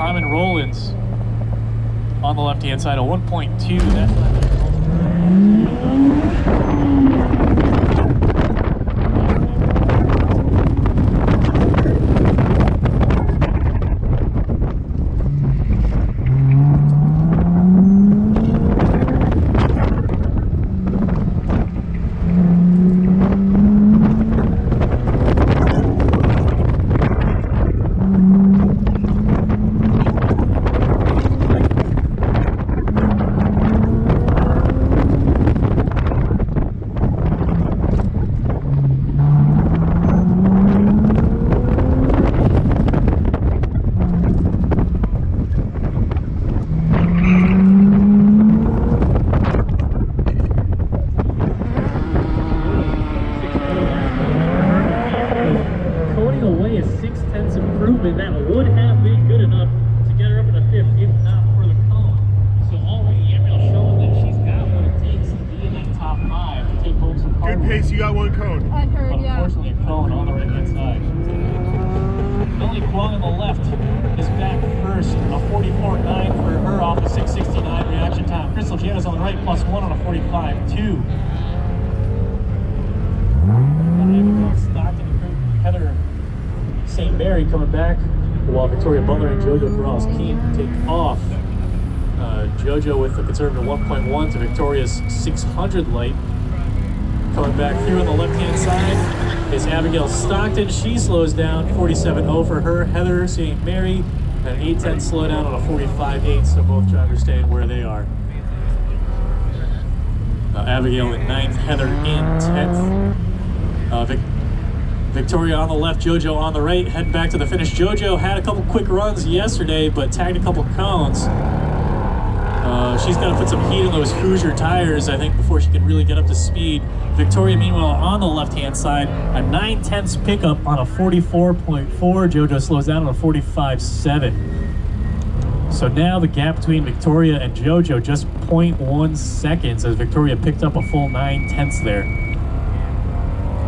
Carmen Rollins on the left-hand side, a 1.2. That's not improvement. That would have been good enough to get her up in a fifth, if not for the cone. So already Gabrielle showing that she's got what it takes to be in that top five to take home some hard. Good pace, you got one cone. I heard, yeah. Unfortunately, a cone on the right-hand side. Melanie Kwong on the left is back first, a 44.9 for her off a 6.69 reaction time. Crystal Janice on the right, +1 on a 45.2. Heather St. Mary coming back, while Victoria Butler and JoJo Corrales Keene take off. JoJo with a conservative 1.1 to Victoria's 600 light. Coming back through on the left-hand side is Abigail Stockton. She slows down, 47.0 for her. Heather St. Mary, an 8.10 slowdown on a 45.8, so both drivers staying where they are. Abigail in 9th, Heather in 10th. Victoria on the left, JoJo on the right, heading back to the finish. JoJo had a couple quick runs yesterday, but tagged a couple cones. She's got to put some heat on those Hoosier tires, I think, before she can really get up to speed. Victoria, meanwhile, on the left-hand side, a 9/10 pickup on a 44.4. JoJo slows down on a 45.7. So now the gap between Victoria and JoJo just 0.1 seconds as Victoria picked up a full 9/10 there.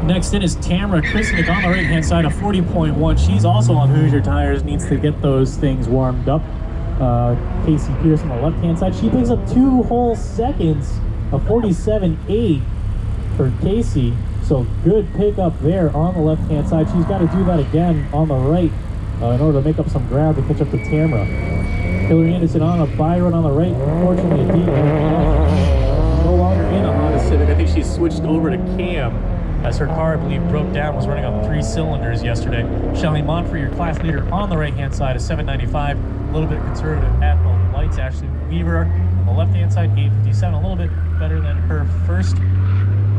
Next in is Tamara Krisnick on the right-hand side, a 40.1. She's also on Hoosier tires, needs to get those things warmed up. Casey Pierce on the left-hand side. She picks up 2 whole seconds, a 47.8 for Casey. So good pickup there on the left-hand side. She's got to do that again on the right in order to make up some ground to catch up to Tamara. Hillary Anderson on a Byron on the right. Unfortunately, no longer in a Honda Civic. I think she's switched over to Cam, as her car, I believe, broke down, was running on 3 cylinders yesterday. Shelly Monfrey, your class leader on the right-hand side, is 795, a little bit conservative at the lights. Ashley Weaver on the left-hand side, 857, a little bit better than her first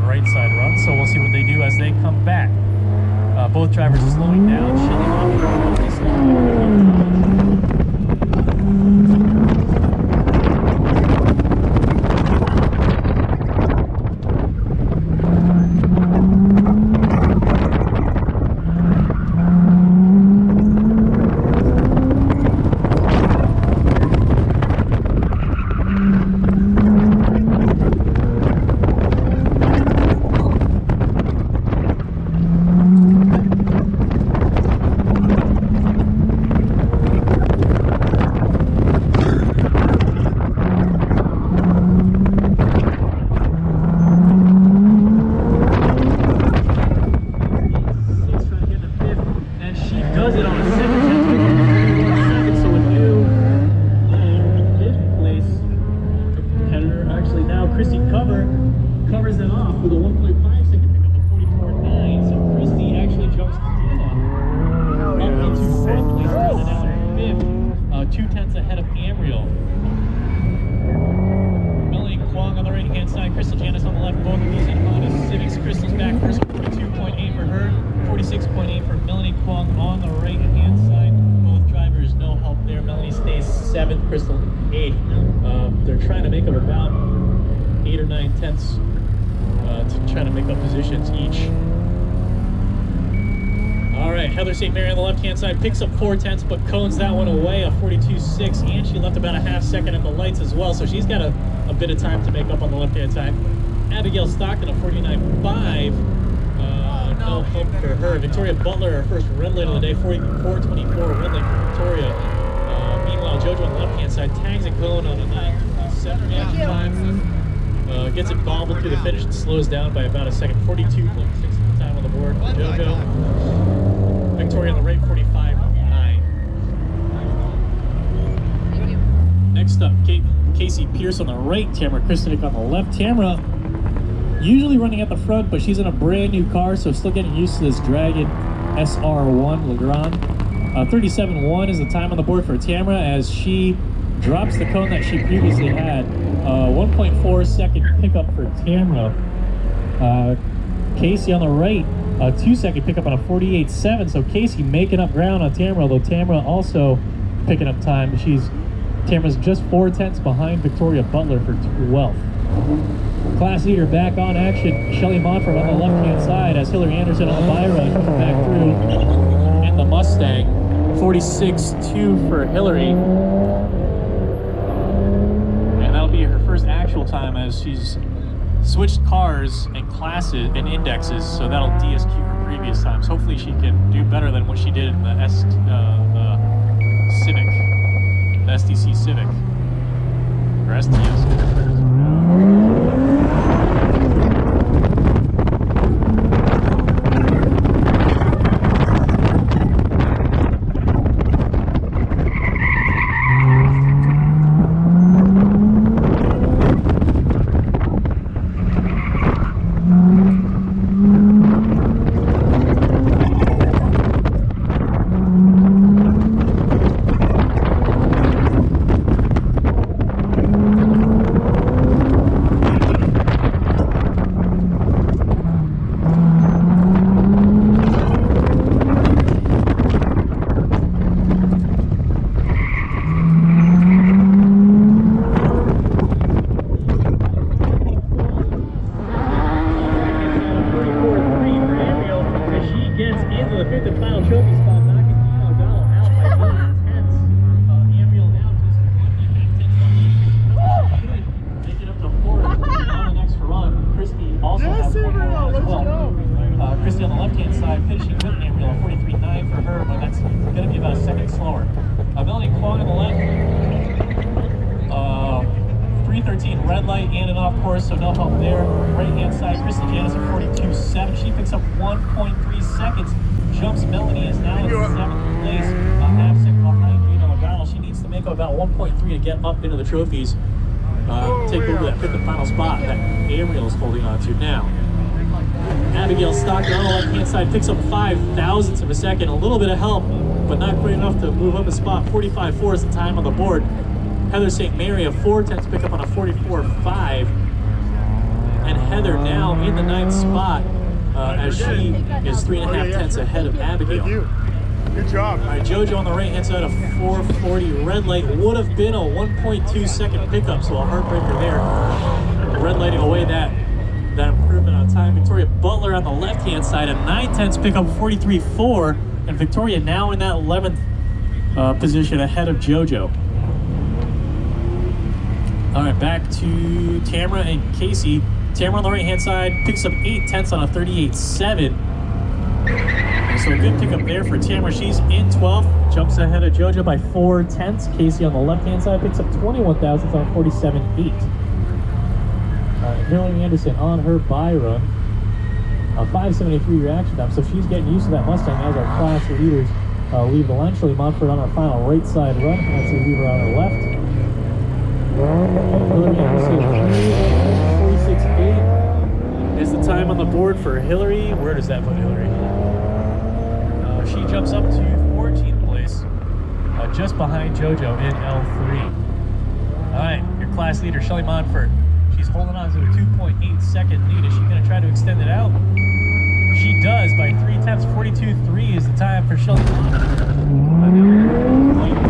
right-side run, so we'll see what they do as they come back. Both drivers are slowing down. Shelly Monfrey slowing down. Covers it off with a 1.5 second pickup of 44.9. So Christy actually jumps the deal on her. Up into 4th place, rounded out in 5th. 2/10 ahead of Amriel. Melanie Kwong on the right hand side, Crystal Janice on the left. Both of these in Honda Civics. Crystal's back first, 42.8 for her, 46.8 for Melanie Kwong on the right hand side. Both drivers, no help there. Melanie stays 7th, Crystal 8th. They're trying to make up about 8 or 9 tenths to try to make up positions each. All right, Heather St. Mary on the left-hand side picks up 4 tenths, but cones that one away, a 42.6, and she left about a half second at the lights as well, so she's got a bit of time to make up on the left-hand side. Abigail Stockton, a 49.5. No hope for her. Victoria Butler, her first red light of the day, 44.24 red light for Victoria. Jojo on the left-hand side, tags a cone on a 9:27 reaction time. Gets it bobbled through the finish and slows down by about a second. 42.6 is the time on the board for Jojo. Victoria on the right, 45.9. Next up, Casey Pierce on the right, Tamara Kristovic on the left. Tamara usually running at the front, but she's in a brand new car, so still getting used to this Dragon SR1 Legrand. 37.1 is the time on the board for Tamara as she drops the cone that she previously had. 1.4 second pickup for Tamara. Casey on the right, 2 second pickup on a 48.7. So Casey making up ground on Tamara, although Tamara also picking up time. Tamara's just 4/10 behind Victoria Butler for 12th. Class leader back on action. Shelly Montfort on the left-hand side as Hillary Anderson on the Byron comes back through in the Mustang. 46.2 for Hillary. And that'll be her first actual time as she's switched cars and classes and indexes, so that'll DSQ her previous times. Hopefully she can do better than what she did in the Civic, the SDC Civic, or STS. Christy on the left-hand side, finishing with Amriel at 43.9 for her, but that's going to be about a second slower. Melanie Kwong on the left, 3:13 red light and an off course, so no help there. Right-hand side, Krista Janis at 42.7. She picks up 1.3 seconds. Jumps Melanie is now in 7th place, half second behind Gina Logano. She needs to make about 1.3 to get up into the trophies. Take over that 5th and final spot that Amriel is holding on to now. Abigail Stockton on the left-hand side picks up 0.05 of a second. A little bit of help, but not quite enough to move up a spot. 45.4 is the time on the board. Heather St. Mary, a 4/10 pickup on a 44.5. And Heather now in the 9th spot as she is 3.5 tenths ahead of Abigail. Thank you. Good job. All right, JoJo on the right-hand side, a 4:40 red light. Would have been a 1.2 second pickup, so a heartbreaker there. Red lighting away that improvement on time. Victoria Butler on the left-hand side, a 9/10 pickup, 43.4, and Victoria now in that 11th position ahead of JoJo. All right, back to Tamara and Casey. Tamara on the right-hand side picks up 0.8 on a 38.7. So a good pickup there for Tamara. She's in 12th, jumps ahead of JoJo by 0.4. Casey on the left-hand side picks up 21 thousandths on a 47.8. Hillary Anderson on her by run, a 5.73 reaction time, so she's getting used to that Mustang as our class leaders leave the line. Shelly Montfort on our final right side run, Nancy Weaver on her left. Hillary Anderson, 46.8 is the time on the board for Hillary. Where does that put Hillary? She jumps up to 14th place, just behind JoJo in L3. All right, your class leader, Shelly Montfort. She's holding on to a 2.8 second lead. Is she going to try to extend it out? She does by 0.3. 42.3 is the time for Shelly Montfort.